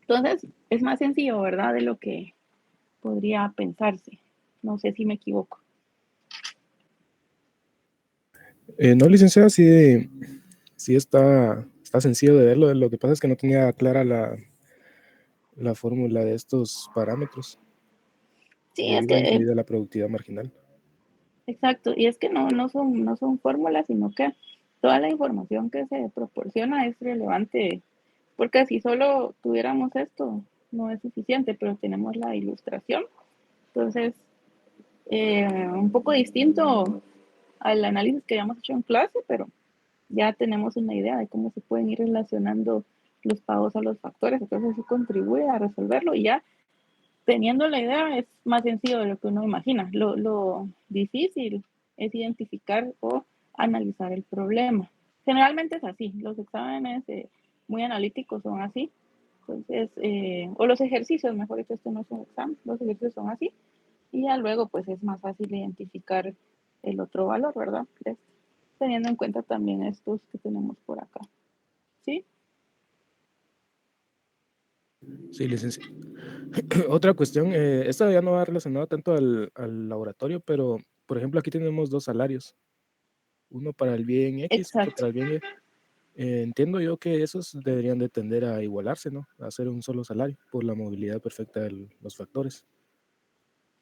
Entonces, es más sencillo, ¿verdad? De lo que podría pensarse. No sé si me equivoco. No, licenciada, sí está sencillo de verlo. Lo que pasa es que no tenía clara la fórmula de estos parámetros, Sí, de es IVA que, incluida la productividad marginal. exacto, y es que no son fórmulas, sino que toda la información que se proporciona es relevante, porque si solo tuviéramos esto, no es suficiente, pero tenemos la ilustración. Entonces, un poco distinto al análisis que habíamos hecho en clase, pero ya tenemos una idea de cómo se pueden ir relacionando los pagos a los factores, entonces eso contribuye a resolverlo y ya teniendo la idea es más sencillo de lo que uno imagina. Lo difícil es identificar o analizar el problema. Generalmente es así, los exámenes muy analíticos son así, entonces, o los ejercicios, mejor dicho, esto no es un examen, los ejercicios son así, y ya luego pues es más fácil identificar el otro valor, ¿verdad? Teniendo en cuenta también estos que tenemos por acá, ¿sí? Sí, licenciada. Otra cuestión, esta ya no va relacionada tanto al laboratorio, pero por ejemplo aquí tenemos dos salarios, uno para el bien X, otro Exacto. para el bien Y. Entiendo yo que esos deberían de tender a igualarse, ¿no? A hacer un solo salario por la movilidad perfecta de los factores.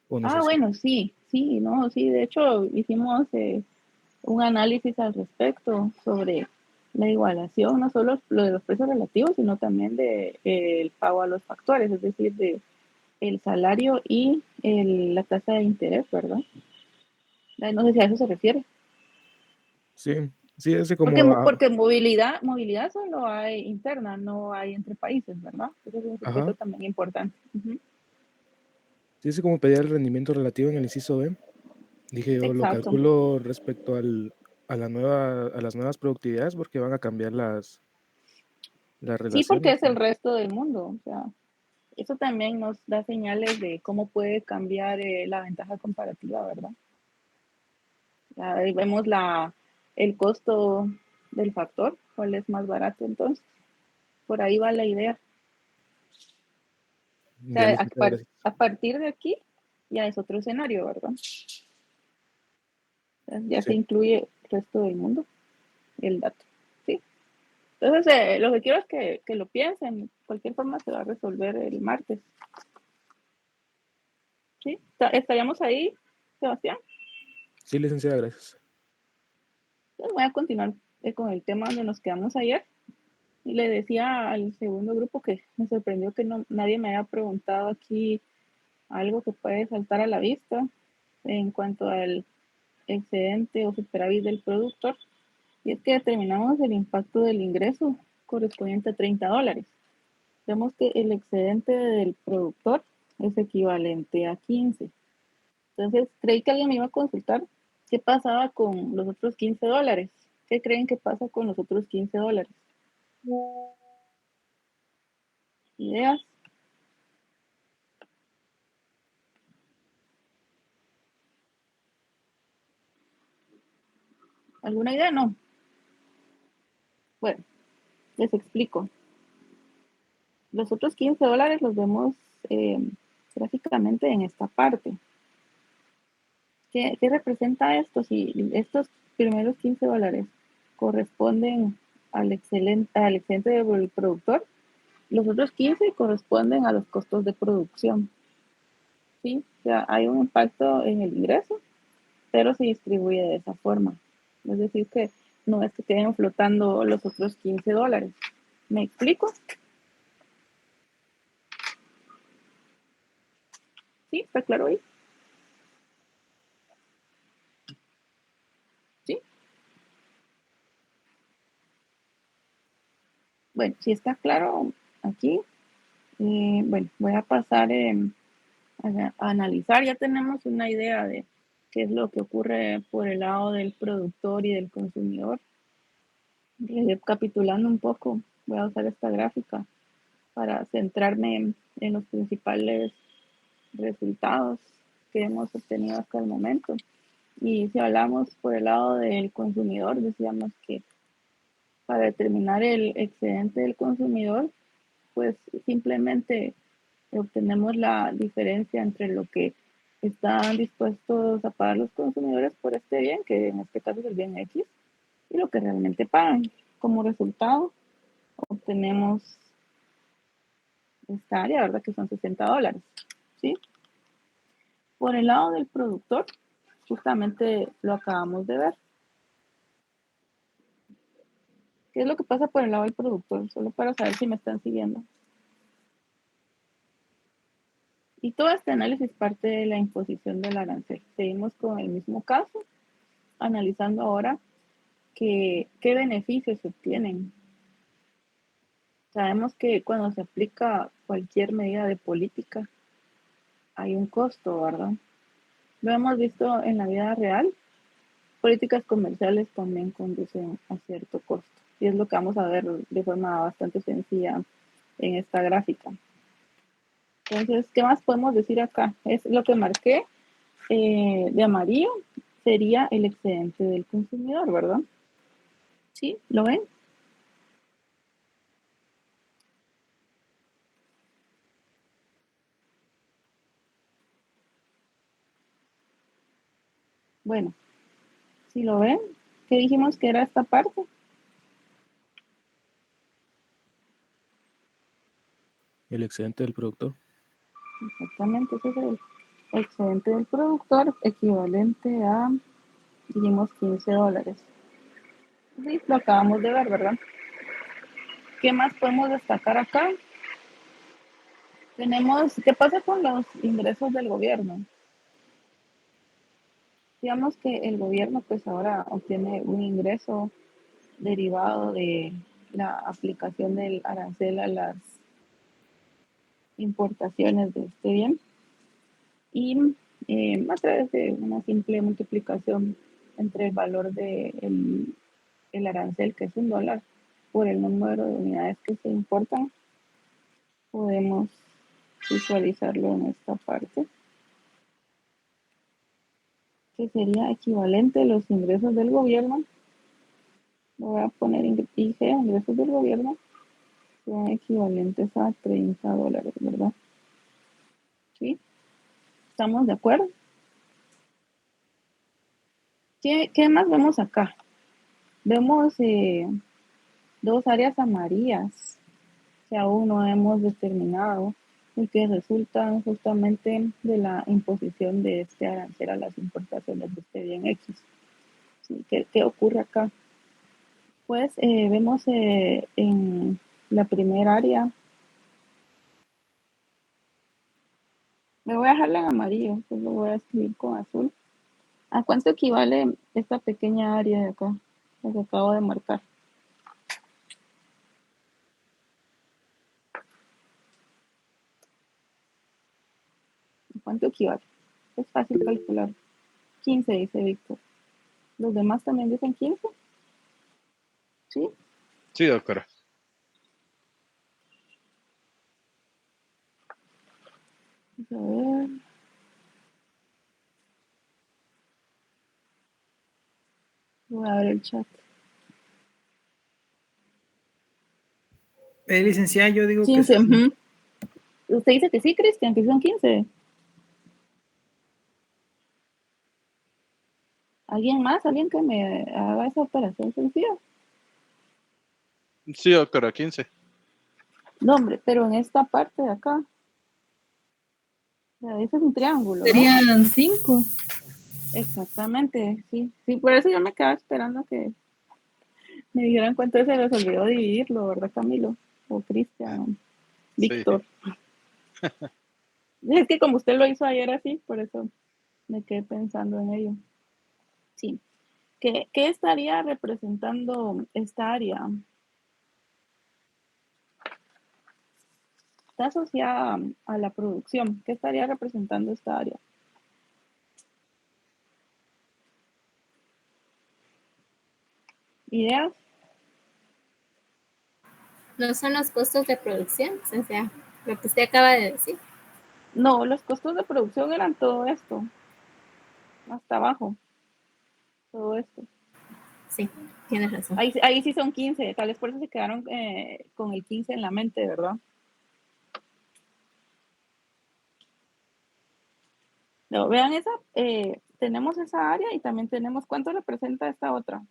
¿O no es Ah, así? bueno, sí, sí, no, sí, de hecho hicimos un análisis al respecto sobre la igualación, no solo lo de los precios relativos, sino también de el pago a los factores, es decir, de el salario y la tasa de interés, ¿verdad? No sé si a eso se refiere. Sí, sí, ese Porque, como, porque movilidad solo hay interna, no hay entre países, ¿verdad? Eso es un supuesto ajá, también importante. Ujú. sí, ese como pedía el rendimiento relativo en el inciso B. Dije yo, lo Exacto. calculo respecto a las nuevas productividades porque van a cambiar las Sí, porque relaciones, es el ¿no? resto del mundo. O sea, eso también nos da señales de cómo puede cambiar la ventaja comparativa, ¿verdad? Ahí vemos el costo del factor, cuál es más barato entonces. Por ahí va la idea. O Ya, sea, licenciada, gracias. a partir de aquí ya es otro escenario, ¿verdad? Ya se Sí, incluye el resto del mundo, el dato. ¿Sí? Entonces, lo que quiero es que lo piensen. De cualquier forma se va a resolver el martes. ¿Sí? ¿Estaríamos ahí, Sebastián? sí, licenciada, gracias. Entonces voy a continuar con el tema donde nos quedamos ayer. Y le decía al segundo grupo que me sorprendió que nadie me haya preguntado aquí algo que puede saltar a la vista en cuanto al excedente o superávit del productor. Y es que determinamos el impacto del ingreso correspondiente a $30. Vemos que el excedente del productor es equivalente a 15. Entonces, creí que alguien me iba a consultar qué pasaba con los otros $15. ¿Qué creen que pasa con los otros $15? ¿Ideas? ¿Alguna idea? No. Bueno, les explico. Los otros $15 los vemos eh, gráficamente en esta parte. ¿Qué representa esto? Si estos primeros $15 corresponden al excedente del productor, los otros 15 corresponden a los costos de producción. ¿Sí? O sea, hay un impacto en el ingreso, pero se distribuye de esa forma. Es decir, que no es que queden flotando los otros $15. ¿Me explico? ¿Sí? ¿Está claro ahí? ¿Sí? Bueno, si está claro aquí, bueno, voy a pasar a analizar. Ya tenemos una idea de qué es lo que ocurre por el lado del productor y del consumidor. Recapitulando un poco, voy a usar esta gráfica para centrarme en los principales resultados que hemos obtenido hasta el momento. Y si hablamos por el lado del consumidor, decíamos que Para determinar el excedente del consumidor, pues simplemente obtenemos la diferencia entre lo que están dispuestos a pagar los consumidores por este bien, que en este caso es el bien X, y lo que realmente pagan. Como resultado, obtenemos esta área, ¿verdad? Que son $60, ¿sí? Por el lado del productor, justamente lo acabamos de ver. ¿Qué es lo que pasa por el lado del productor? Solo para saber si me están siguiendo. Y todo este análisis parte de la imposición del arancel. Seguimos con el mismo caso, analizando ahora qué beneficios se obtienen. Sabemos que cuando se aplica cualquier medida de política, hay un costo, ¿verdad? Lo hemos visto en la vida real. Políticas comerciales también conducen a cierto costo. Y es lo que vamos a ver de forma bastante sencilla en esta gráfica. Entonces, ¿qué más podemos decir acá? Es lo que marqué de amarillo, sería el excedente del consumidor, ¿verdad? ¿Sí? ¿Lo ven? Bueno, si lo ven, ¿qué dijimos que era esta parte? El excedente del productor. Exactamente, ese es el excedente del productor, equivalente a, dijimos, $15. Sí, lo acabamos de ver, ¿verdad? ¿Qué más podemos destacar acá? Tenemos, ¿qué pasa con los ingresos del gobierno? Digamos que el gobierno pues ahora obtiene un ingreso derivado de la aplicación del arancel a las importaciones de este bien y a través de una simple multiplicación entre el valor de el arancel, que es $1, por el número de unidades que se importan, podemos visualizarlo en esta parte, que sería equivalente a los ingresos del gobierno. Lo voy a poner IG, ingresos del gobierno, son equivalentes a $30, ¿verdad? ¿Sí? ¿Estamos de acuerdo? ¿Qué más vemos acá? Vemos dos áreas amarillas que aún no hemos determinado y que resultan justamente de la imposición de este arancel a las importaciones de este bien X. ¿Sí? ¿Qué ocurre acá? Pues vemos en la primera área, me voy a dejarla en amarillo, solo voy a escribir con azul. ¿A cuánto equivale esta pequeña área de acá, la que acabo de marcar? ¿A cuánto equivale? Es fácil calcular. 15, dice Víctor. ¿Los demás también dicen 15? ¿Sí? Sí, doctora. Vamos a ver. Voy a ver el chat. Licenciada, yo digo que 15. sí. Usted dice que sí, Cristian, que son 15. ¿Alguien más? ¿Alguien que me haga esa operación sencilla? Sí, doctora, 15. No, hombre, pero en esta parte de acá. O sea, ese es un triángulo, ¿no? Serían 5. Exactamente, sí. Sí, por eso yo me quedaba esperando que me dijeran cuánto se les olvidó dividirlo, ¿verdad, Camilo? O Cristian, Sí. Víctor. Es que como usted lo hizo ayer así, por eso me quedé pensando en ello. Sí. ¿Qué estaría representando esta área? Está asociada a la producción. ¿Qué estaría representando esta área? ¿Ideas? No son los costos de producción, o sea, lo que usted acaba de decir. No, los costos de producción eran todo esto. Hasta abajo. Todo esto. Sí, tienes razón. Ahí sí son 15, tal vez por eso se quedaron con el 15 en la mente, ¿verdad? No, vean esa, tenemos esa área y también tenemos, ¿cuánto representa esta otra?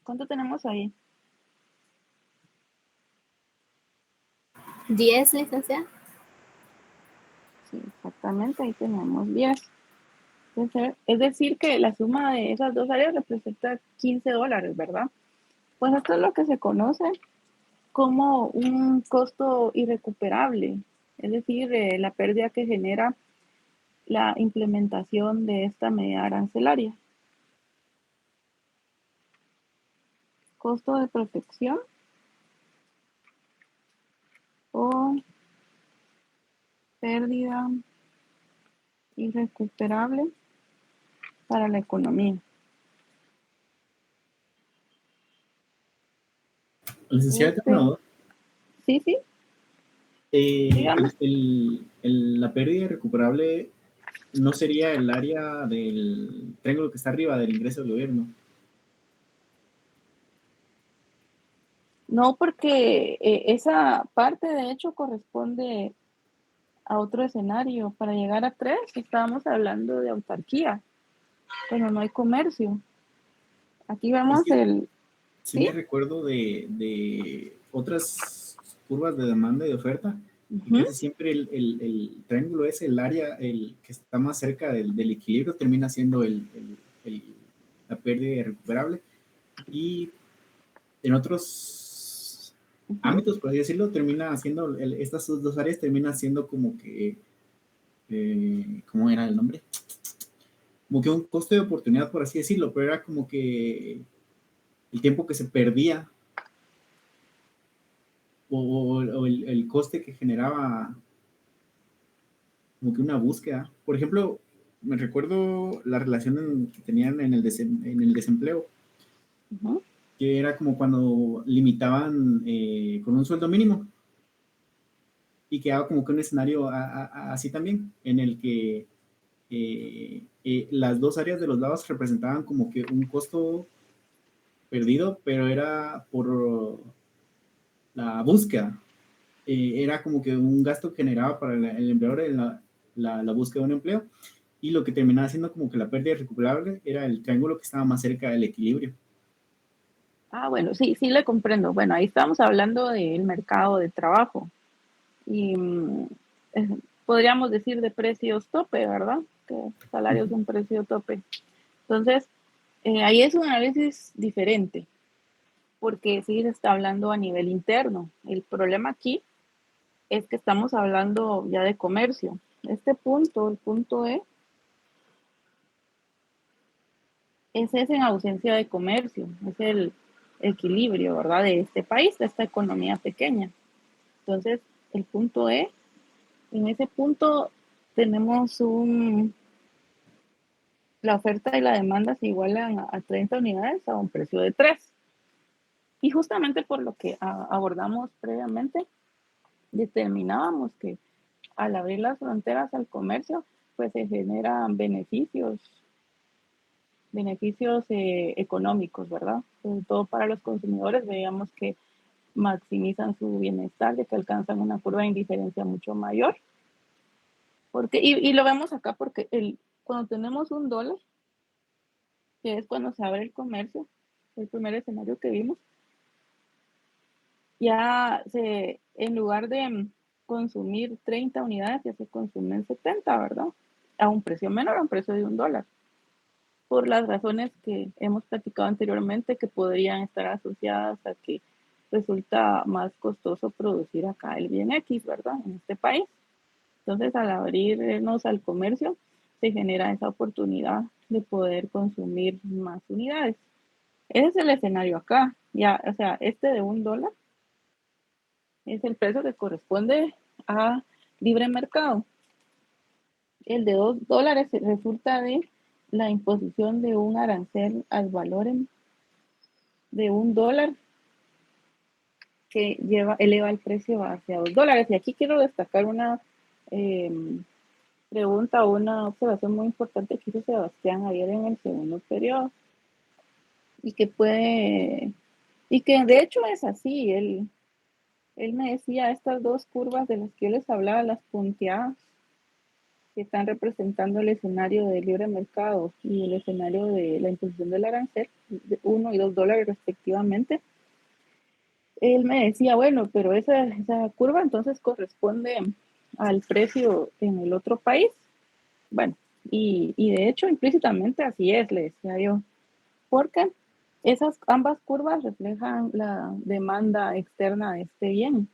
¿Cuánto tenemos ahí? 10, licenciada. Sí, exactamente, ahí tenemos 10. Es decir, que la suma de esas dos áreas representa $15, ¿verdad? Pues esto es lo que se conoce como un costo irrecuperable, es decir, la pérdida que genera la implementación de esta medida arancelaria. Costo de protección o pérdida irrecuperable para la economía. Licenciada, tengo una duda. Sí, sí, dígame. La pérdida irrecuperable no sería el área del triángulo que está arriba del ingreso del gobierno. No, porque esa parte de hecho corresponde a otro escenario. Para llegar a 3 estábamos hablando de autarquía, pero no hay comercio. Aquí vemos Es que el... sí ¿Sí? me recuerdo de otras curvas de demanda y de oferta, y Ujú. casi siempre el triángulo es el área el que está más cerca del equilibrio, termina siendo la pérdida irrecuperable. Y en otros ámbitos, por así decirlo, termina siendo, estas dos áreas terminan siendo como que, ¿cómo era el nombre? Como que un coste de oportunidad, por así decirlo, pero era como que el tiempo que se perdía o el coste que generaba como que una búsqueda. Por ejemplo, me recuerdo la relación que tenían en el desempleo, Ujú. que era como cuando limitaban con un sueldo mínimo y quedaba como que un escenario así también, en el que las dos áreas de los lados representaban como que un costo perdido, pero era por la búsqueda. Era como que un gasto que generaba para el empleador en la búsqueda de un empleo, y lo que terminaba siendo como que la pérdida irrecuperable era el triángulo que estaba más cerca del equilibrio. Ah, bueno, sí, sí le comprendo. Bueno, ahí estamos hablando del mercado de trabajo y eh, podríamos decir de precios tope, ¿verdad? Que salarios de un precio tope. Entonces, ahí es un análisis diferente, porque sí se está hablando a nivel interno. El problema aquí es que estamos hablando ya de comercio. Este punto, el punto es en ausencia de comercio, es el equilibrio, ¿verdad? De este país, de esta economía pequeña. Entonces, el punto en ese punto tenemos la oferta y la demanda se igualan a 30 unidades a un precio de 3. Y justamente por lo que abordamos previamente, determinábamos que al abrir las fronteras al comercio, pues se generan beneficios económicos, ¿verdad? Sobre todo para los consumidores, veíamos que maximizan su bienestar, de que alcanzan una curva de indiferencia mucho mayor. Y lo vemos acá porque cuando tenemos $1, que es cuando se abre el comercio, el primer escenario que vimos, ya en lugar de consumir 30 unidades, ya se consumen 70, ¿verdad? A un precio menor, a un precio de $1, por las razones que hemos platicado anteriormente, que podrían estar asociadas a que resulta más costoso producir acá el bien X, ¿verdad? En este país. Entonces, al abrirnos al comercio, se genera esa oportunidad de poder consumir más unidades. Ese es el escenario acá. Ya, o sea, este de $1 es el precio que corresponde a libre mercado. El de $2 resulta de la imposición de un arancel al valor de $1 que eleva el precio hacia $2. Y aquí quiero destacar una pregunta o una observación muy importante que hizo Sebastián ayer en el segundo periodo y que de hecho es así. Él me decía estas dos curvas de las que yo les hablaba, las punteadas, que están representando el escenario del libre mercado y el escenario de la imposición del arancel, de $1 y $2 respectivamente. Él me decía, bueno, pero esa curva entonces corresponde al precio en el otro país. Bueno, y de hecho implícitamente así es, le decía yo, porque ambas curvas reflejan la demanda externa de este bien.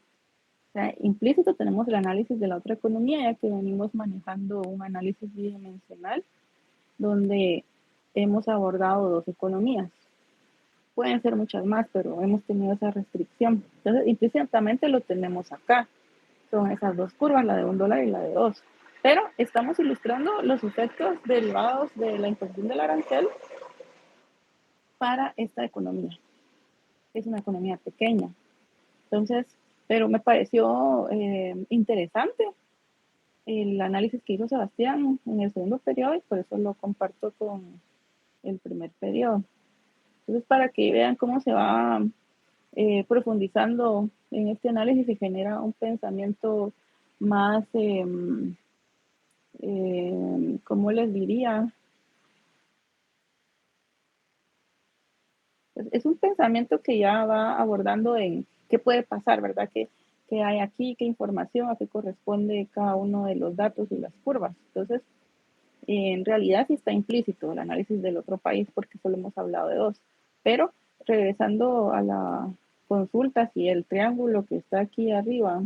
O sea, implícito tenemos el análisis de la otra economía, ya que venimos manejando un análisis bidimensional donde hemos abordado dos economías. Pueden ser muchas más, pero hemos tenido esa restricción. Entonces, implícitamente lo tenemos acá. Son esas dos curvas, la de $1 y la de 2. Pero estamos ilustrando los efectos derivados de la imposición del arancel para esta economía. Es una economía pequeña. Entonces, pero me pareció interesante el análisis que hizo Sebastián en el segundo periodo y por eso lo comparto con el primer periodo. Entonces, para que vean cómo se va profundizando en este análisis, se genera un pensamiento más, ¿cómo les diría? Es un pensamiento que ya va abordando en qué puede pasar, ¿verdad? ¿Qué hay aquí? ¿Qué información? ¿A qué corresponde cada uno de los datos y las curvas? Entonces, en realidad sí está implícito el análisis del otro país porque solo hemos hablado de dos. Pero regresando a la consulta, si el triángulo que está aquí arriba,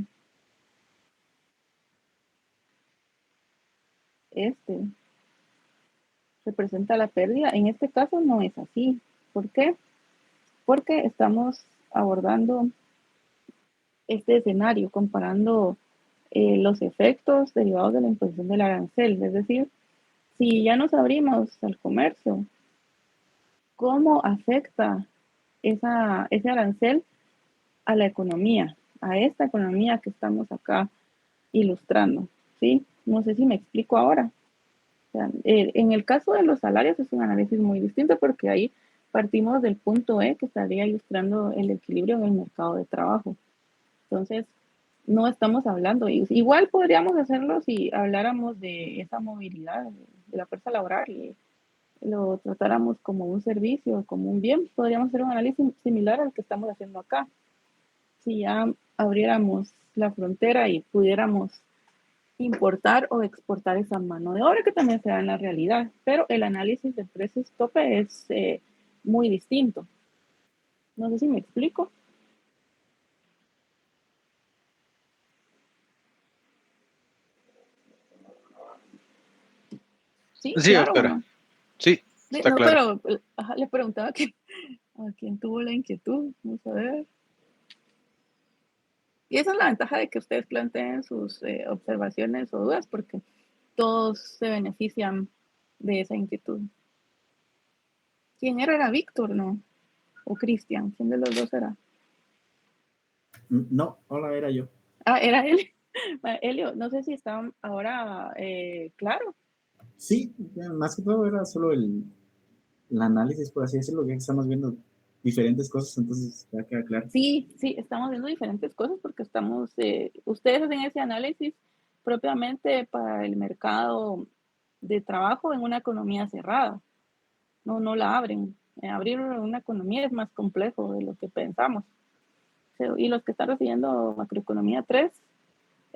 este, representa la pérdida, en este caso no es así. ¿Por qué? Porque estamos abordando este escenario comparando los efectos derivados de la imposición del arancel. Es decir, si ya nos abrimos al comercio, ¿cómo afecta ese arancel a la economía, a esta economía que estamos acá ilustrando? ¿Sí? No sé si me explico ahora. O sea, en el caso de los salarios es un análisis muy distinto porque ahí partimos del punto E que estaría ilustrando el equilibrio en el mercado de trabajo. Entonces, no estamos hablando, igual podríamos hacerlo si habláramos de esa movilidad de la fuerza laboral y lo tratáramos como un servicio, como un bien, podríamos hacer un análisis similar al que estamos haciendo acá. Si ya abriéramos la frontera y pudiéramos importar o exportar esa mano de obra que también se da en la realidad, pero el análisis de precios tope es muy distinto. No sé si me explico. Sí, Sí, claro, doctora. ¿no? Sí, está No, claro. pero le preguntaba a quién tuvo la inquietud. Vamos a ver. Y esa es la ventaja de que ustedes planteen sus observaciones o dudas, porque todos se benefician de esa inquietud. ¿Quién era? ¿Era Víctor, no? ¿O Cristian? ¿Quién de los dos era? No, hola, era yo. Ah, era él. Elio, no sé si está ahora claro. Sí, más que todo era solo el análisis, por así decirlo, que estamos viendo diferentes cosas, entonces ya queda claro. Sí, estamos viendo diferentes cosas porque ustedes hacen ese análisis propiamente para el mercado de trabajo en una economía cerrada. No la abren. Abrir una economía es más complejo de lo que pensamos. Y los que están recibiendo macroeconomía 3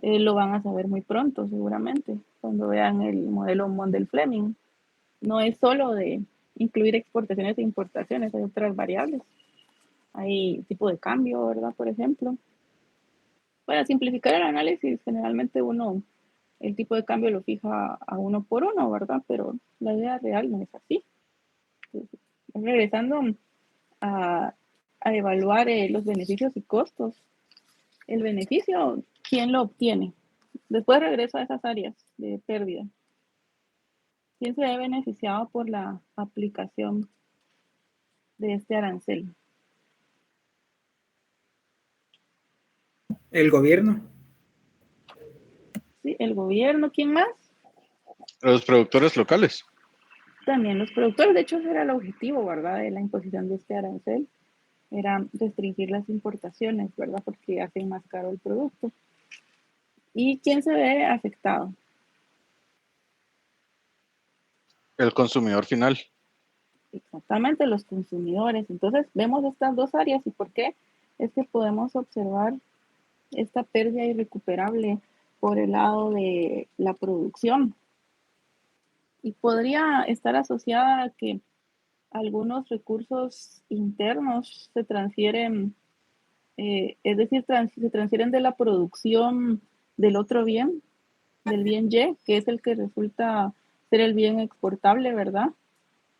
lo van a saber muy pronto, seguramente, cuando vean el modelo Mondel-Fleming. No es solo de incluir exportaciones e importaciones, hay otras variables. Hay tipo de cambio, ¿verdad? Por ejemplo. Para simplificar el análisis, generalmente el tipo de cambio lo fija a 1 por 1, ¿verdad? Pero la idea real no es así. Entonces, regresando a, evaluar los beneficios y costos. El beneficio, ¿quién lo obtiene? Después regreso a esas áreas de pérdida. ¿Quién se ve beneficiado por la aplicación de este arancel? El gobierno. ¿Sí? El gobierno, ¿quién más? Los productores locales. También los productores. De hecho, ese era el objetivo, ¿verdad? De la imposición de este arancel. Era restringir las importaciones, ¿verdad? Porque hacen más caro el producto. ¿Y quién se ve afectado? El consumidor final. Exactamente, los consumidores. Entonces, vemos estas dos áreas y por qué es que podemos observar esta pérdida irrecuperable por el lado de la producción. Y podría estar asociada a que algunos recursos internos se transfieren, es decir, se transfieren de la producción del otro bien, del bien Y, que es el que resulta ser el bien exportable, ¿verdad?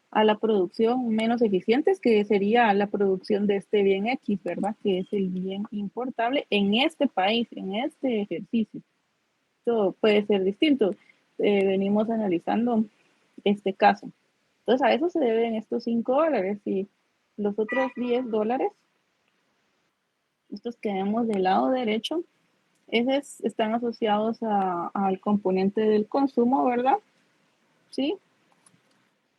A la producción menos eficientes, que sería la producción de este bien X, ¿verdad? Que es el bien importable en este país, en este ejercicio. Esto puede ser distinto. Venimos analizando este caso. Entonces, a eso se deben estos $5 y los otros $10, estos que vemos del lado derecho, esos están asociados al componente del consumo, ¿verdad? Sí,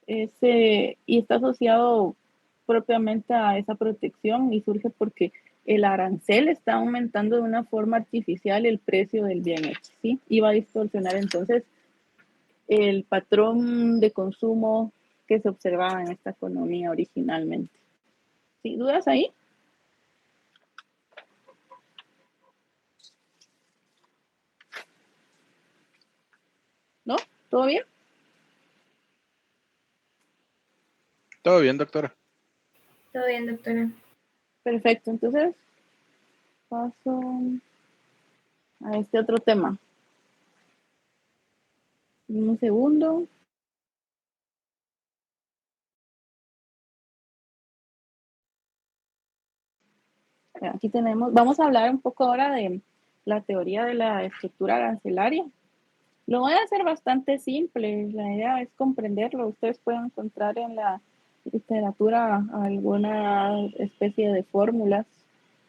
y está asociado propiamente a esa protección y surge porque el arancel está aumentando de una forma artificial el precio del bien hecho, ¿sí? Y va a distorsionar entonces el patrón de consumo que se observaba en esta economía originalmente. ¿Sí? ¿Dudas ahí? ¿No? ¿Todo bien? Todo bien, doctora. Todo bien, doctora. Perfecto, entonces paso a este otro tema. Un segundo. Aquí tenemos, vamos a hablar un poco ahora de la teoría de la estructura arancelaria. Lo voy a hacer bastante simple, la idea es comprenderlo. Ustedes pueden encontrar en la literatura alguna especie de fórmulas.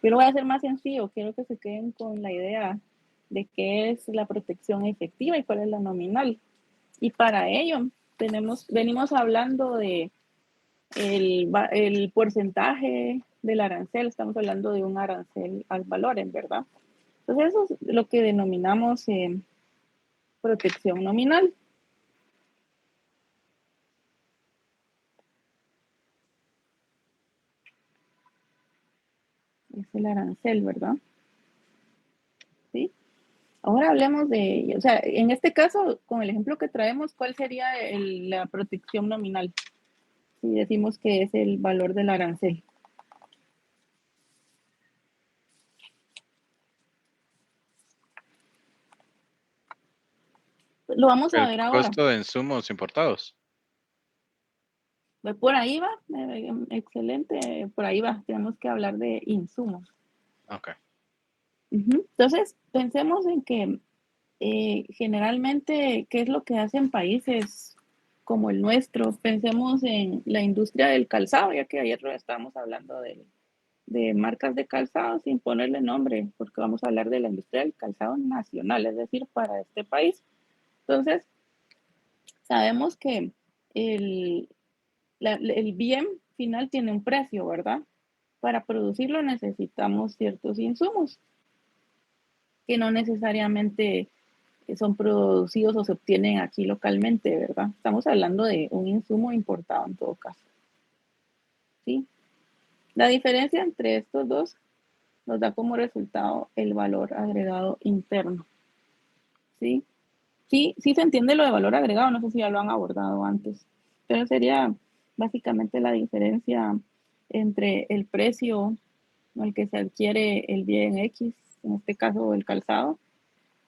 Yo lo voy a hacer más sencillo, quiero que se queden con la idea de qué es la protección efectiva y cuál es la nominal. Y para ello venimos hablando de el porcentaje del arancel, estamos hablando de un arancel al valor, en verdad. Entonces eso es lo que denominamos protección nominal. Es el arancel, ¿verdad? ¿Sí? Ahora hablemos de, o sea, en este caso, con el ejemplo que traemos, ¿cuál sería la protección nominal? Si decimos que es el valor del arancel. Lo vamos a El ver ahora. costo de insumos importados. Por ahí va, excelente, por ahí va. Tenemos que hablar de insumos. Ok. Entonces, pensemos en que generalmente, ¿qué es lo que hacen países como el nuestro? Pensemos en la industria del calzado, ya que ayer estábamos hablando de marcas de calzado sin ponerle nombre, porque vamos a hablar de la industria del calzado nacional, es decir, para este país. Entonces, sabemos que el, el bien final tiene un precio, ¿verdad? Para producirlo necesitamos ciertos insumos que no necesariamente son producidos o se obtienen aquí localmente, ¿verdad? Estamos hablando de un insumo importado en todo caso. ¿Sí? La diferencia entre estos dos nos da como resultado el valor agregado interno. ¿Sí? Sí, sí se entiende lo de valor agregado, no sé si ya lo han abordado antes, pero sería básicamente la diferencia entre el precio al que se adquiere el bien X, en este caso el calzado,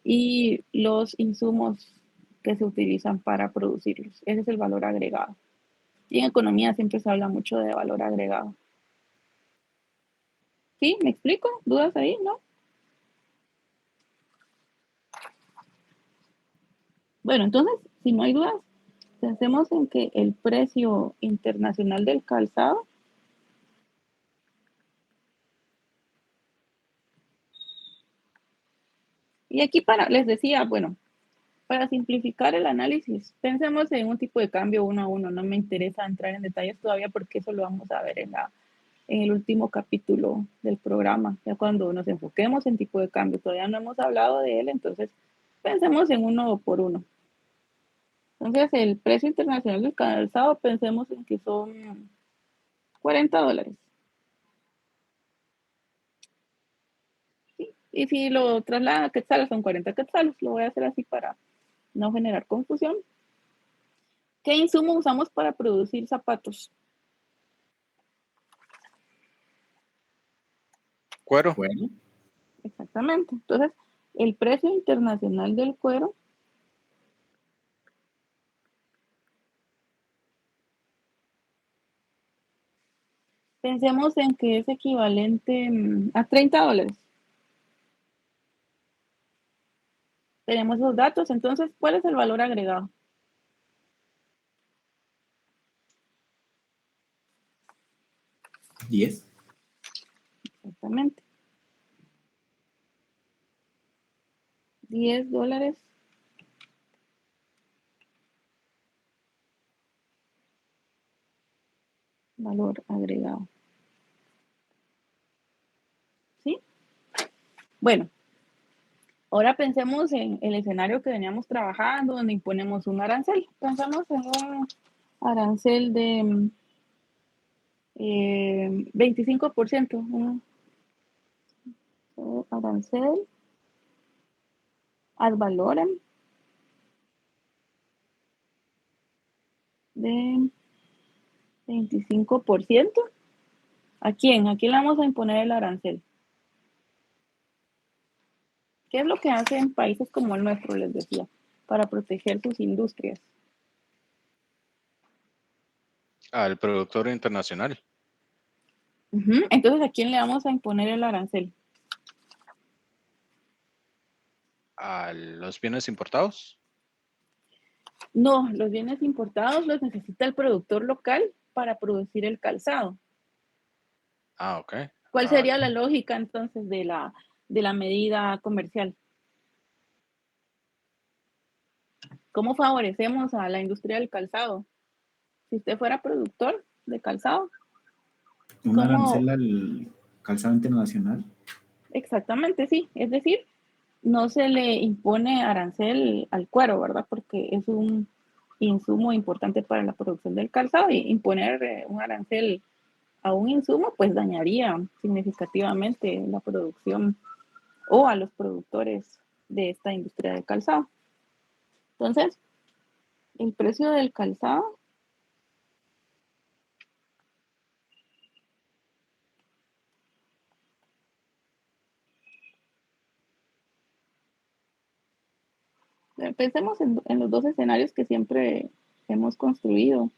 y los insumos que se utilizan para producirlos. Ese es el valor agregado. Y en economía siempre se habla mucho de valor agregado. ¿Sí? ¿Me explico? ¿Dudas ahí? ¿No? Bueno, entonces, si no hay dudas, pensemos en que el precio internacional del calzado Y aquí les decía, bueno, para simplificar el análisis, pensemos en un tipo de cambio 1 a 1. No me interesa entrar en detalles todavía porque eso lo vamos a ver en el último capítulo del programa, ya cuando nos enfoquemos en tipo de cambio. Todavía no hemos hablado de él, entonces pensemos en 1 por 1. Entonces, el precio internacional del calzado, pensemos en que son $40. ¿Sí? Y si lo traslada a quetzales, son 40 quetzales. Lo voy a hacer así para no generar confusión. ¿Qué insumo usamos para producir zapatos? Cuero. Bueno, Exactamente. Entonces, el precio internacional del cuero pensemos en que es equivalente a $30. Tenemos los datos, entonces, ¿cuál es el valor agregado? $10. Exactamente. $10. Valor agregado. ¿Sí? Bueno, ahora pensemos en el escenario que veníamos trabajando, donde imponemos un arancel. Pensamos en un arancel de 25%. Un arancel ad valorem de 25%. ¿A quién? ¿A quién le vamos a imponer el arancel? ¿Qué es lo que hacen países como el nuestro, les decía, para proteger sus industrias? Al productor internacional. Entonces, ¿a quién le vamos a imponer el arancel? A los bienes importados. No, los bienes importados los necesita el productor local para producir el calzado. Ah, ok. ¿Cuál sería la lógica entonces de la medida comercial? ¿Cómo favorecemos a la industria del calzado? Si usted fuera productor de calzado, un ¿cómo? arancel al calzado internacional. Exactamente, sí. Es decir, no se le impone arancel al cuero, ¿verdad? Porque es un insumo importante para la producción del calzado y imponer un arancel a un insumo, pues dañaría significativamente la producción o a los productores de esta industria del calzado. Entonces, el precio del calzado pensemos en los dos escenarios que siempre hemos construido,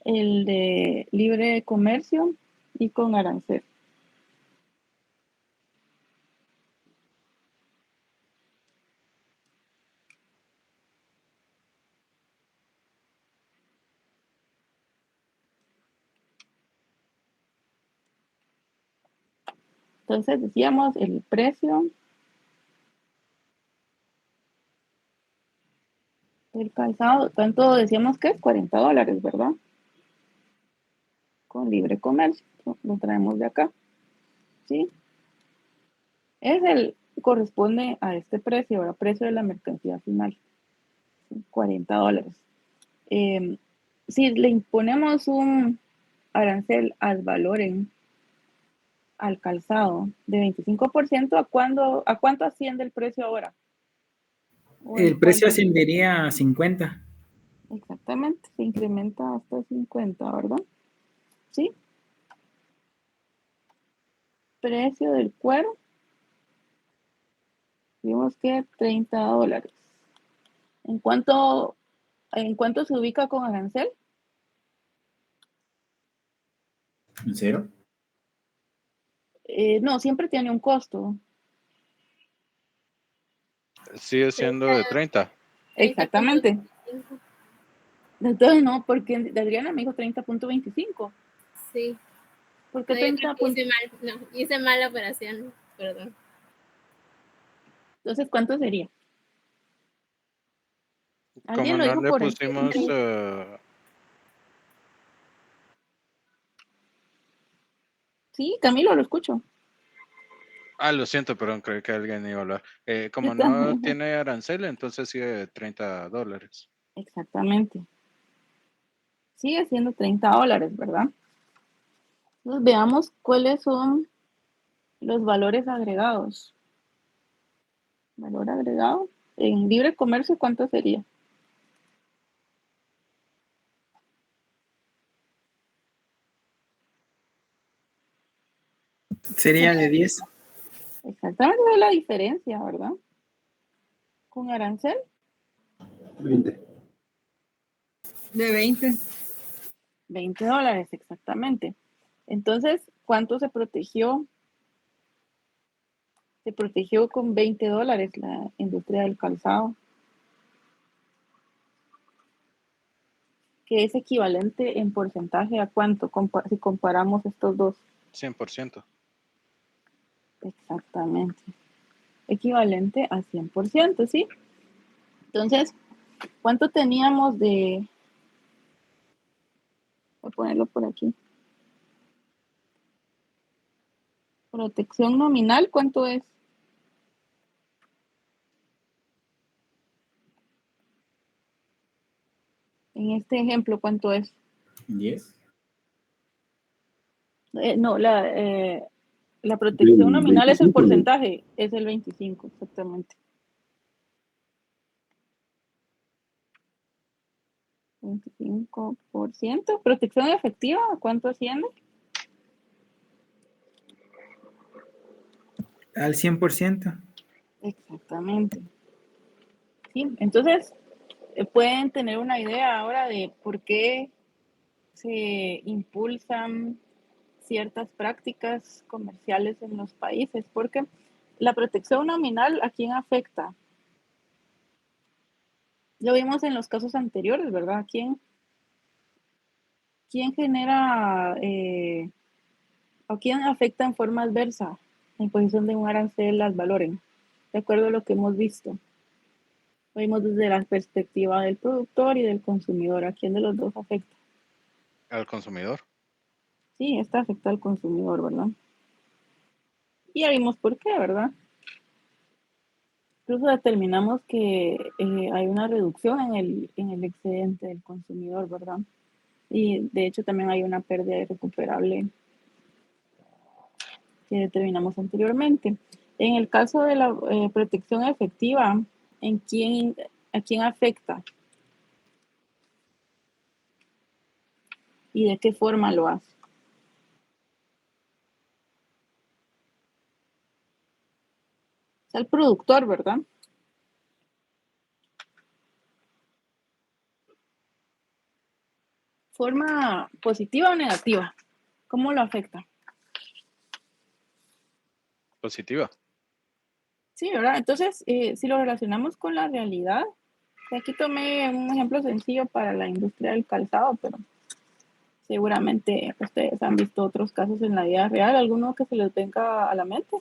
el de libre comercio y con arancel. Entonces decíamos el precio del calzado, ¿cuánto decíamos que es? $40, ¿verdad? Con libre comercio, lo traemos de acá, ¿sí? Corresponde a este precio, el precio de la mercancía final, ¿sí? $40. Si le imponemos un arancel ad valorem al calzado de 25%, ¿a cuánto asciende el precio ahora? El precio ascendería a 50. Exactamente, se incrementa hasta 50, ¿verdad? ¿Sí? Precio del cuero, vimos que $30. ¿En cuánto se ubica con arancel? ¿En cero? No, siempre tiene un costo. Sigue siendo de 30. Exactamente. Entonces no, porque Adriana me dijo 30.25. Sí. ¿Por qué No, yo 30 creo que hice mal la operación, perdón. Entonces, ¿cuánto sería? Como Alguien lo no dijo le por pusimos... Sí, Camilo, lo escucho. lo siento, perdón, creí que alguien iba a hablar. Como Yo no también. tiene arancel, entonces sigue $30. Exactamente. Sigue siendo $30, ¿verdad? Entonces, veamos cuáles son los valores agregados. Valor agregado. En libre comercio, ¿cuánto sería? Sería de 10. Exactamente es la diferencia, ¿verdad? Con arancel, 20. De 20. $20, exactamente. Entonces, ¿cuánto se protegió? Se protegió con $20 la industria del calzado, que es equivalente en porcentaje a cuánto si comparamos estos dos. 100%. Exactamente. Equivalente a 100%, ¿sí? Entonces, ¿cuánto teníamos de... Voy a ponerlo por aquí. Protección nominal, ¿cuánto es? En este ejemplo, ¿cuánto es? 10. No, la protección nominal es el 25, ¿no? porcentaje, es el 25, exactamente. 25%. Protección efectiva, ¿cuánto asciende? Al 100%. Exactamente. Sí, entonces pueden tener una idea ahora de por qué se impulsan ciertas prácticas comerciales en los países, porque la protección nominal, ¿a quién afecta? Lo vimos en los casos anteriores, ¿verdad? ¿Quién genera o quién afecta en forma adversa la imposición de un arancel al valor? De acuerdo a lo que hemos visto. Lo vimos desde la perspectiva del productor y del consumidor. ¿A quién de los dos afecta? Al consumidor. Sí, esta afecta al consumidor, ¿verdad? Y ya vimos por qué, ¿verdad? Incluso determinamos que hay una reducción en el excedente del consumidor, ¿verdad? Y de hecho también hay una pérdida irrecuperable que determinamos anteriormente. En el caso de la protección efectiva, ¿a quién afecta? ¿Y de qué forma lo hace? Es al productor, ¿verdad? ¿Forma positiva o negativa? ¿Cómo lo afecta? Positiva. Sí, ¿verdad? Entonces, si lo relacionamos con la realidad, aquí tomé un ejemplo sencillo para la industria del calzado, pero seguramente ustedes han visto otros casos en la vida real, alguno que se les venga a la mente.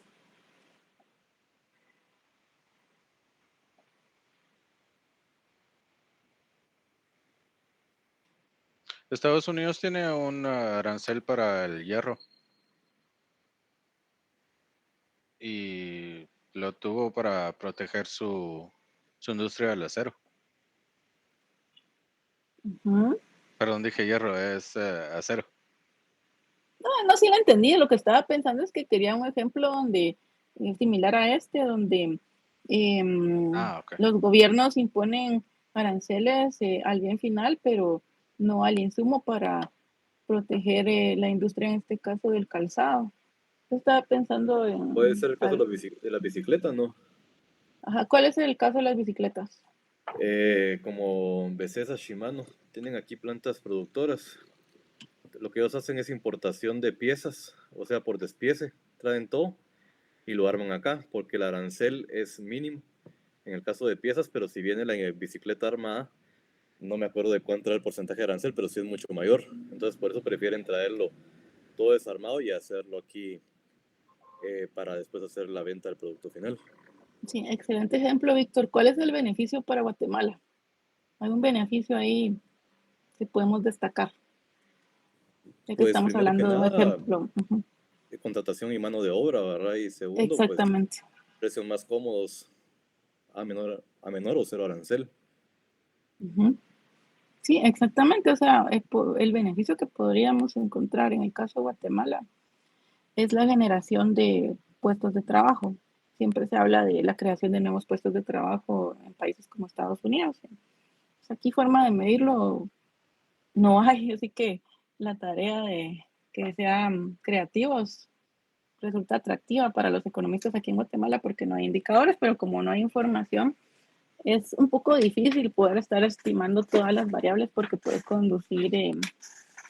Estados Unidos tiene un arancel para el hierro. Y lo tuvo para proteger su industria del acero. Perdón, dije hierro, es acero. No, sí lo entendí. Lo que estaba pensando es que quería un ejemplo donde, similar a este, donde Ok. los gobiernos imponen aranceles al bien final, pero no al insumo para proteger la industria, en este caso del calzado. Yo estaba pensando Puede ser el caso de la bicicleta, ¿no? Ajá, ¿cuál es el caso de las bicicletas? Como Bessesa, Shimano, tienen aquí plantas productoras. Lo que ellos hacen es importación de piezas, o sea, por despiece, traen todo y lo arman acá, porque el arancel es mínimo en el caso de piezas, pero si viene la bicicleta armada, no me acuerdo de cuánto era el porcentaje de arancel, pero sí es mucho mayor. Entonces, por eso prefieren traerlo todo desarmado y hacerlo aquí para después hacer la venta del producto final. Sí, excelente ejemplo, Víctor. ¿Cuál es el beneficio para Guatemala? Hay un beneficio ahí que podemos destacar, ya que Pues estamos primero que hablando de un nada, ejemplo. Ujú. contratación y mano de obra, ¿verdad? Y segundo, pues Exactamente. precios más cómodos a menor o cero arancel. Ujú. Sí, exactamente. O sea, el beneficio que podríamos encontrar en el caso de Guatemala es la generación de puestos de trabajo. Siempre se habla de la creación de nuevos puestos de trabajo en países como Estados Unidos. Pues aquí forma de medirlo no hay, así que la tarea de que sean creativos resulta atractiva para los economistas aquí en Guatemala porque no hay indicadores, pero como no hay información, es un poco difícil poder estar estimando todas las variables porque puede conducir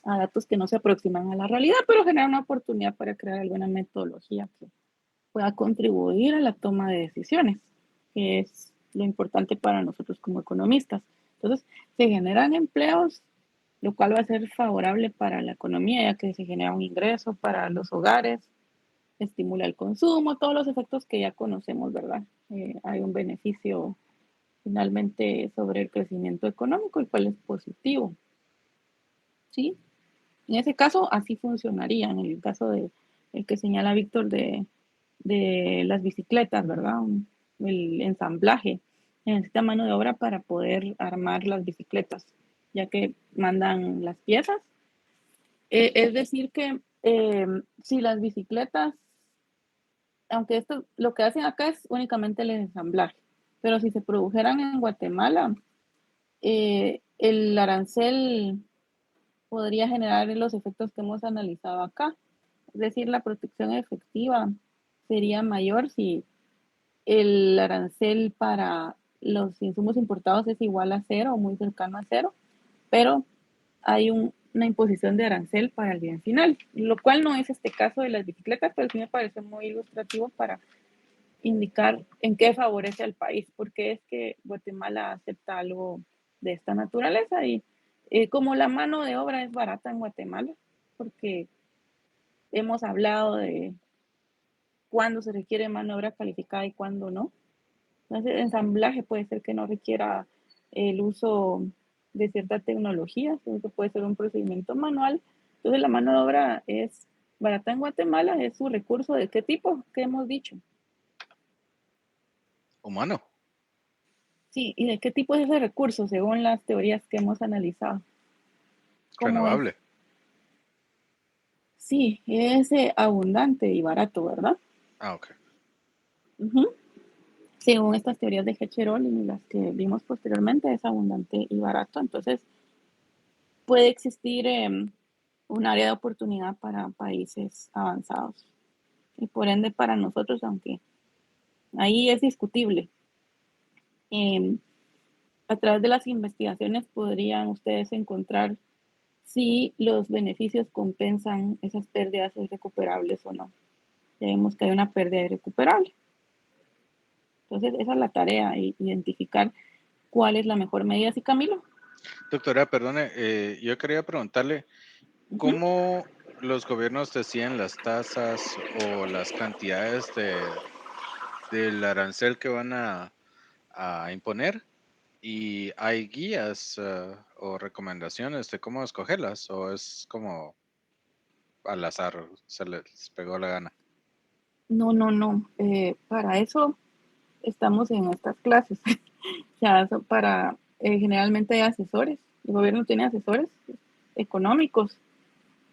a datos que no se aproximan a la realidad, pero genera una oportunidad para crear alguna metodología que pueda contribuir a la toma de decisiones, que es lo importante para nosotros como economistas. Entonces, se generan empleos, lo cual va a ser favorable para la economía, ya que se genera un ingreso para los hogares, estimula el consumo, todos los efectos que ya conocemos, ¿verdad? Hay un beneficio finalmente sobre el crecimiento económico, el cual es positivo, ¿sí? En ese caso, así funcionaría. En el caso de el que señala Víctor de las bicicletas, ¿verdad? El ensamblaje. Se necesita mano de obra para poder armar las bicicletas, ya que mandan las piezas. Es decir que si las bicicletas, aunque esto lo que hacen acá es únicamente el ensamblaje, pero si se produjeran en Guatemala, el arancel podría generar los efectos que hemos analizado acá. Es decir, la protección efectiva sería mayor si el arancel para los insumos importados es igual a cero o muy cercano a cero, pero hay una imposición de arancel para el bien final, lo cual no es este caso de las bicicletas, pero sí me parece muy ilustrativo para indicar en qué favorece al país, porque es que Guatemala acepta algo de esta naturaleza y como la mano de obra es barata en Guatemala, porque hemos hablado de cuándo se requiere mano de obra calificada y cuándo no. Entonces, el ensamblaje puede ser que no requiera el uso de cierta tecnología, sino que puede ser un procedimiento manual. Entonces, la mano de obra es barata en Guatemala, es su recurso de qué tipo, que hemos dicho. Humano. Sí, ¿y de qué tipo es ese recurso según las teorías que hemos analizado? ¿Cómo es? Renovable. Sí, es abundante y barato, ¿verdad? Ah, ok. Ujú. Según estas teorías de Hecherol y las que vimos posteriormente, es abundante y barato. Entonces, puede existir un área de oportunidad para países avanzados. Y por ende, para nosotros, aunque ahí es discutible, eh, a través de las investigaciones podrían ustedes encontrar si los beneficios compensan esas pérdidas irrecuperables o no. Ya vemos que hay una pérdida irrecuperable. Entonces, esa es la tarea, identificar cuál es la mejor medida. Sí, Camilo. Doctora, perdone, yo quería preguntarle, Ujú. ¿cómo los gobiernos deciden las tasas o las cantidades del arancel que van a imponer? ¿Y hay guías o recomendaciones de cómo escogerlas? ¿O es como al azar, se les pegó la gana? No, no, no. Para eso estamos en estas clases. Ya para, generalmente hay asesores. El gobierno tiene asesores económicos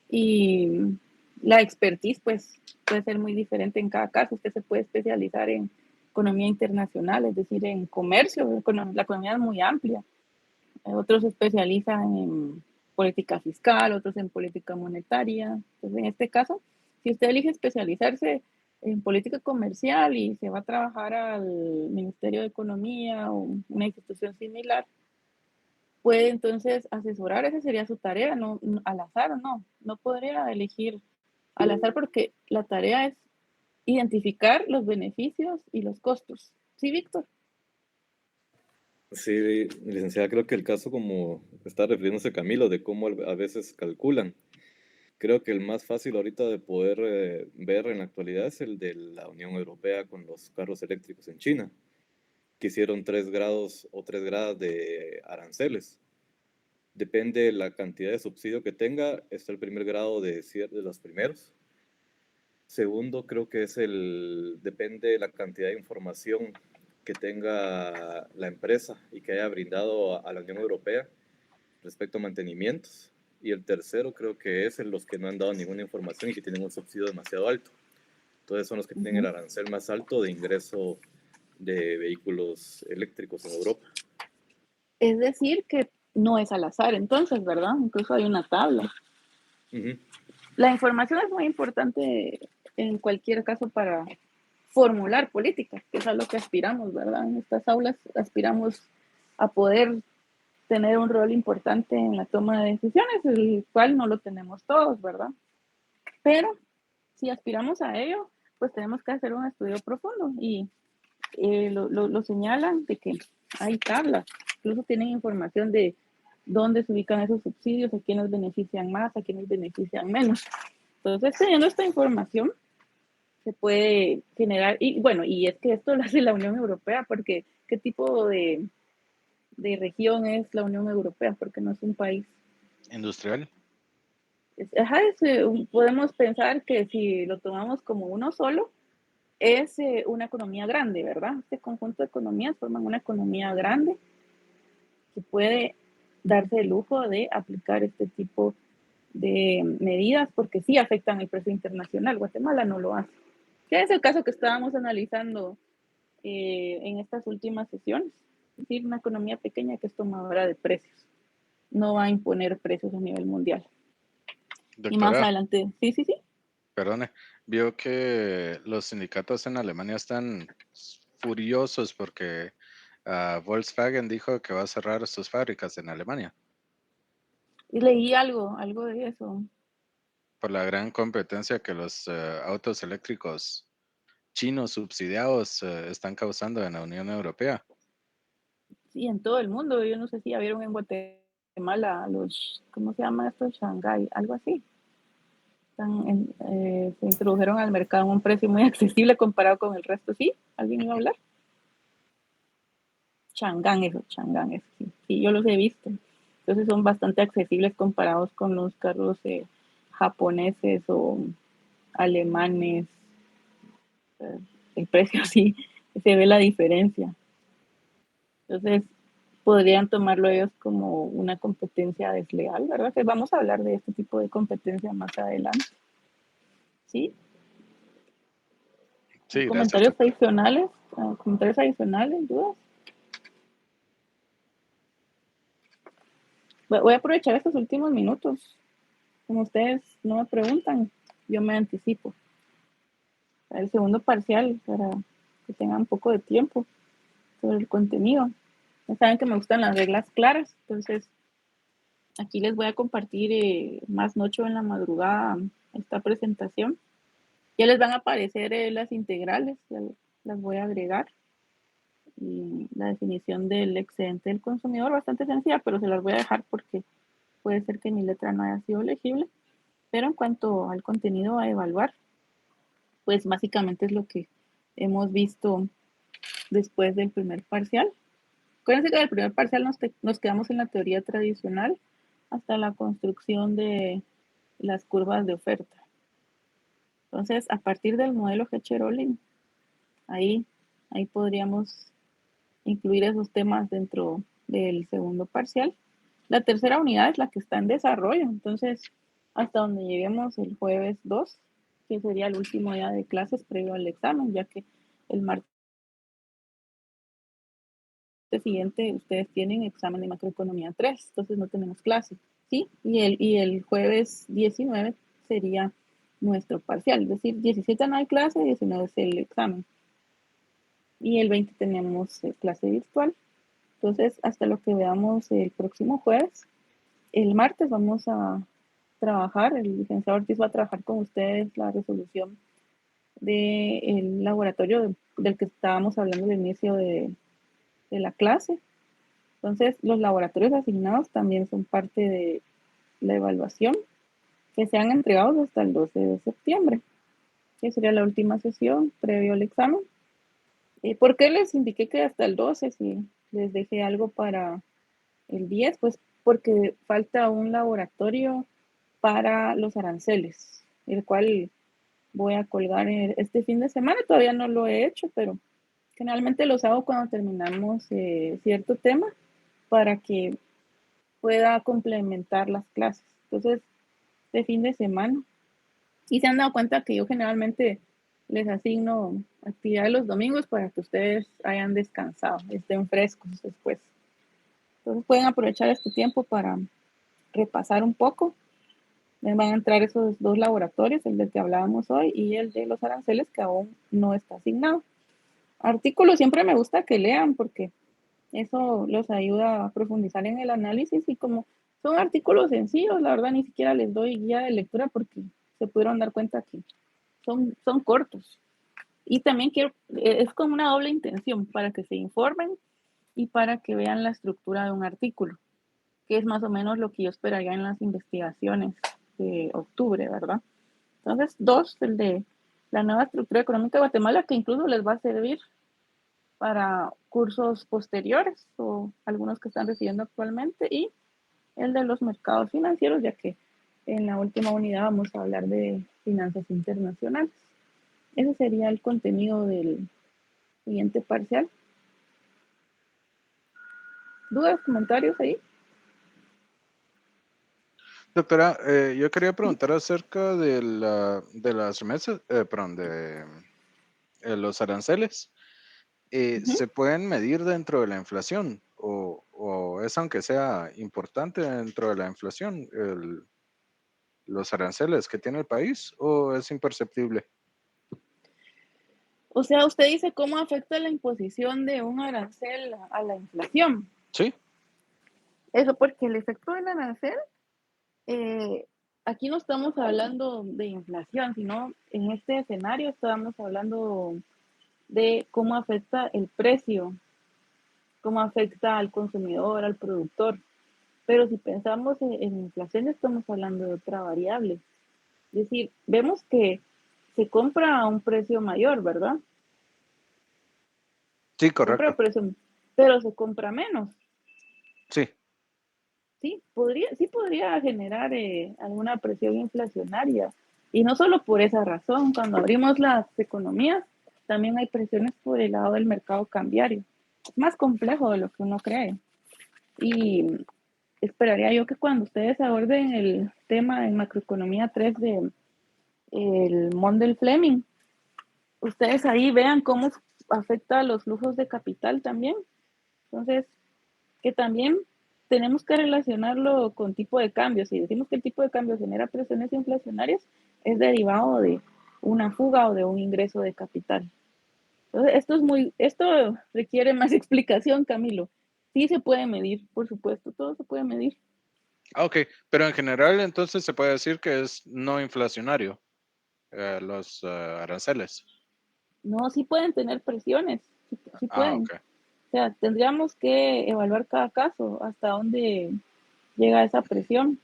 y la expertise pues puede ser muy diferente en cada caso. Usted se puede especializar en economía internacional, es decir, en comercio. La economía es muy amplia. Otros se especializan en política fiscal, otros en política monetaria. Entonces, en este caso, si usted elige especializarse en política comercial y se va a trabajar al Ministerio de Economía o una institución similar, puede entonces asesorar, esa sería su tarea, no al azar, no podría elegir al azar porque la tarea es identificar los beneficios y los costos. ¿Sí, Víctor? Sí, licenciada, creo que el caso como está refiriéndose Camilo, de cómo a veces calculan. Creo que el más fácil ahorita de poder ver en la actualidad es el de la Unión Europea con los carros eléctricos en China, que hicieron 3 grados o 3 gradas de aranceles. Depende de la cantidad de subsidio que tenga, está el primer grado de los primeros. Segundo, creo que depende de la cantidad de información que tenga la empresa y que haya brindado a la Unión Europea respecto a mantenimientos. Y el tercero creo que es en los que no han dado ninguna información y que tienen un subsidio demasiado alto. Entonces son los que tienen el arancel más alto de ingreso de vehículos eléctricos en Europa. Es decir, que no es al azar, entonces, ¿verdad? Incluso hay una tabla. Ujú. La información es muy importante en cualquier caso para formular políticas, que es a lo que aspiramos, ¿verdad? En estas aulas aspiramos a poder tener un rol importante en la toma de decisiones, el cual no lo tenemos todos, ¿verdad? Pero si aspiramos a ello, pues tenemos que hacer un estudio profundo y lo señalan de que hay tablas, incluso tienen información de dónde se ubican esos subsidios, a quiénes benefician más, a quiénes benefician menos. Entonces, teniendo esta información, se puede generar, y bueno, y es que esto lo hace la Unión Europea, porque ¿qué tipo de región es la Unión Europea? Porque no es un país. Industrial. Podemos pensar que si lo tomamos como uno solo, es una economía grande, ¿verdad? Este conjunto de economías forman una economía grande que puede darse el lujo de aplicar este tipo de medidas porque sí afectan el precio internacional. Guatemala no lo hace. Que es el caso que estábamos analizando en estas últimas sesiones. Es decir, una economía pequeña que es tomadora de precios. No va a imponer precios a nivel mundial. Y más Doctora, adelante, sí. perdone, vio que los sindicatos en Alemania están furiosos porque Volkswagen dijo que va a cerrar sus fábricas en Alemania Y leí algo de eso. por la gran competencia que los autos eléctricos chinos subsidiados están causando en la Unión Europea. Sí, en todo el mundo. Yo no sé si ya vieron en Guatemala los, ¿cómo se llama esto? Shanghái, algo así. Se introdujeron al mercado a un precio muy accesible comparado con el resto. ¿Sí? ¿Alguien iba a hablar? Chang'an, eso, sí. Sí, yo los he visto. Entonces son bastante accesibles comparados con los carros japoneses o alemanes. El precio sí, se ve la diferencia. Entonces, podrían tomarlo ellos como una competencia desleal, ¿verdad? Que vamos a hablar de este tipo de competencia más adelante. ¿Sí? Sí, gracias. ¿Comentarios adicionales? ¿Dudas? Voy a aprovechar estos últimos minutos. Como ustedes no me preguntan, yo me anticipo. El segundo parcial, para que tengan un poco de tiempo sobre el contenido. Ya saben que me gustan las reglas claras, entonces aquí les voy a compartir más noche en la madrugada esta presentación. Ya les van a aparecer las integrales, ya las voy a agregar. Y la definición del excedente del consumidor, bastante sencilla, pero se las voy a dejar porque puede ser que mi letra no haya sido legible. Pero en cuanto al contenido a evaluar, pues básicamente es lo que hemos visto después del primer parcial. Acuérdense que del primer parcial nos quedamos en la teoría tradicional hasta la construcción de las curvas de oferta. Entonces, a partir del modelo Hecher-Ohlin, ahí podríamos incluir esos temas dentro del segundo parcial. La tercera unidad es la que está en desarrollo, entonces hasta donde lleguemos el jueves 2, que sería el último día de clases previo al examen, ya que el martes siguiente ustedes tienen examen de macroeconomía 3, entonces no tenemos clase, ¿sí? Y el jueves 19 sería nuestro parcial, es decir, 17 no hay clase, 19 es el examen. Y el 20 tenemos clase virtual. Entonces, hasta lo que veamos el próximo jueves, el martes vamos a trabajar, el licenciado Ortiz va a trabajar con ustedes la resolución del laboratorio del que estábamos hablando al inicio de la clase. Entonces, los laboratorios asignados también son parte de la evaluación. que sean entregados hasta el 12 de septiembre, que sería la última sesión previo al examen. ¿Por qué les indiqué que hasta el 12? Si les dejé algo para el 10, pues porque falta un laboratorio para los aranceles, el cual voy a colgar este fin de semana. Todavía no lo he hecho, pero generalmente los hago cuando terminamos cierto tema para que pueda complementar las clases. Entonces, este fin de semana. Y se han dado cuenta que yo generalmente les asigno actividades los domingos para que ustedes hayan descansado, estén frescos después. Entonces pueden aprovechar este tiempo para repasar un poco. Van a entrar esos 2 laboratorios, el del que hablábamos hoy y el de los aranceles, que aún no está asignado. Artículos siempre me gusta que lean porque eso los ayuda a profundizar en el análisis, y como son artículos sencillos, la verdad ni siquiera les doy guía de lectura porque se pudieron dar cuenta que son cortos. Y también es con una doble intención, para que se informen y para que vean la estructura de un artículo, que es más o menos lo que yo esperaría en las investigaciones de octubre, ¿verdad? Entonces, 2, el de la nueva estructura económica de Guatemala, que incluso les va a servir para cursos posteriores o algunos que están recibiendo actualmente, y el de los mercados financieros, ya que en la última unidad vamos a hablar de finanzas internacionales. Ese sería el contenido del siguiente parcial. ¿Dudas, comentarios ahí? Doctora, yo quería preguntar acerca de las remesas, perdón, de los aranceles. ¿Se pueden medir dentro de la inflación o es aunque sea importante dentro de la inflación los aranceles que tiene el país, o es imperceptible? O sea, usted dice cómo afecta la imposición de un arancel a la inflación. Sí. Eso porque el efecto del arancel, aquí no estamos hablando de inflación, sino en este escenario estamos hablando de cómo afecta el precio, cómo afecta al consumidor, al productor. Pero si pensamos en inflación, estamos hablando de otra variable. Es decir, vemos que se compra a un precio mayor, ¿verdad? Sí, Compra a correcto. precio, pero se compra menos. Sí. Sí podría generar alguna presión inflacionaria. Y no solo por esa razón, cuando abrimos las economías, también hay presiones por el lado del mercado cambiario. Es más complejo de lo que uno cree. Y esperaría yo que cuando ustedes aborden el tema en macroeconomía 3 de el Mondel Fleming, ustedes ahí vean cómo afecta a los flujos de capital también. Entonces, que también tenemos que relacionarlo con tipo de cambio. Si decimos que el tipo de cambio genera presiones inflacionarias, es derivado de una fuga o de un ingreso de capital. Entonces, esto requiere más explicación, Camilo. Sí se puede medir, por supuesto, todo se puede medir. Ok, pero en general entonces se puede decir que es no inflacionario los aranceles. No, sí pueden tener presiones, sí pueden. Ok. O sea, tendríamos que evaluar cada caso hasta dónde llega esa presión.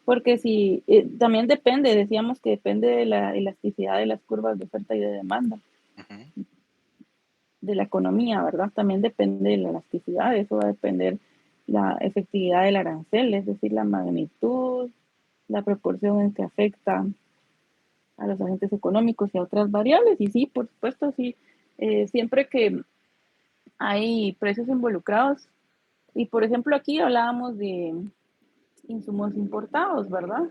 Porque si también depende, decíamos que depende de la elasticidad de las curvas de oferta y de demanda, de la economía, ¿verdad? También depende de la elasticidad, eso va a depender la efectividad del arancel, es decir, la magnitud, la proporción en que afecta a los agentes económicos y a otras variables. Y sí, por supuesto, sí, siempre que hay precios involucrados, y por ejemplo aquí hablábamos de insumos importados, ¿verdad?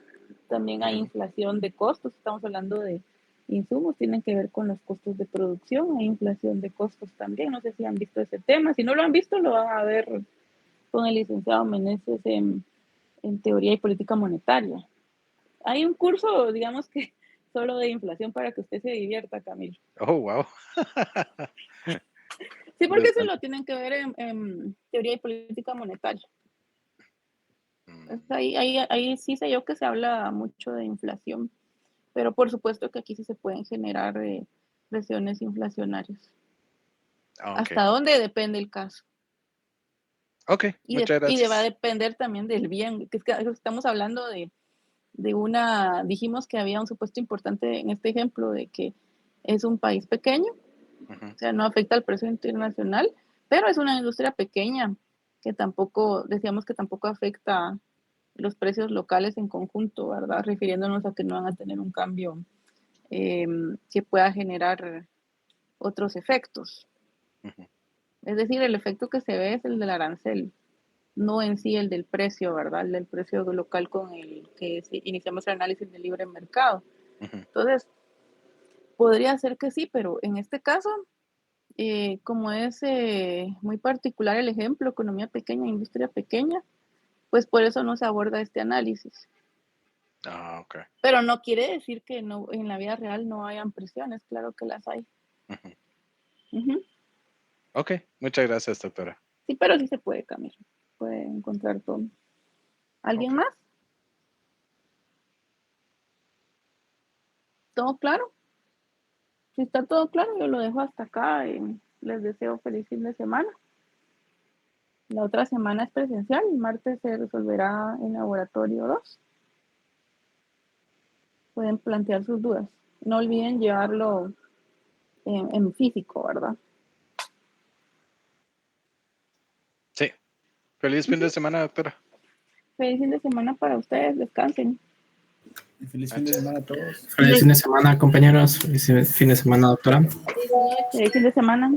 También hay inflación de costos, estamos hablando de insumos, tienen que ver con los costos de producción, hay inflación de costos también, no sé si han visto ese tema, si no lo han visto lo van a ver con el licenciado Meneses en Teoría y Política Monetaria. Hay un curso, digamos que solo de inflación para que usted se divierta, Camilo. Oh, wow. Sí, porque eso lo tienen que ver en Teoría y Política Monetaria. Ahí sí sé yo que se habla mucho de inflación, pero por supuesto que aquí sí se pueden generar presiones inflacionarias. Okay. ¿Hasta dónde? Depende el caso. Ok, muchas gracias. Y va a depender también del bien, que es que estamos hablando de dijimos que había un supuesto importante en este ejemplo de que es un país pequeño, o sea, no afecta al precio internacional, pero es una industria pequeña que decíamos que tampoco afecta los precios locales en conjunto, ¿verdad? Refiriéndonos a que no van a tener un cambio que pueda generar otros efectos. Es decir, el efecto que se ve es el del arancel, no en sí el del precio, ¿verdad? El del precio local con el que iniciamos el análisis del libre mercado. Entonces, podría ser que sí, pero en este caso, como es muy particular el ejemplo, economía pequeña, industria pequeña, pues por eso no se aborda este análisis. Ok. Pero no quiere decir que no, en la vida real no hayan presiones, claro que las hay. Ok, muchas gracias, doctora. Sí, pero sí se puede cambiar, puede encontrar todo. ¿Alguien más? ¿Todo claro? Si está todo claro, yo lo dejo hasta acá y les deseo feliz fin de semana. La otra semana es presencial, el martes se resolverá en laboratorio 2. Pueden plantear sus dudas. No olviden llevarlo en físico, ¿verdad? Sí. Feliz fin de semana, doctora. Feliz fin de semana para ustedes, descansen. Feliz fin de semana a todos. Feliz fin de semana, compañeros. Feliz fin de semana, doctora. Feliz fin de semana.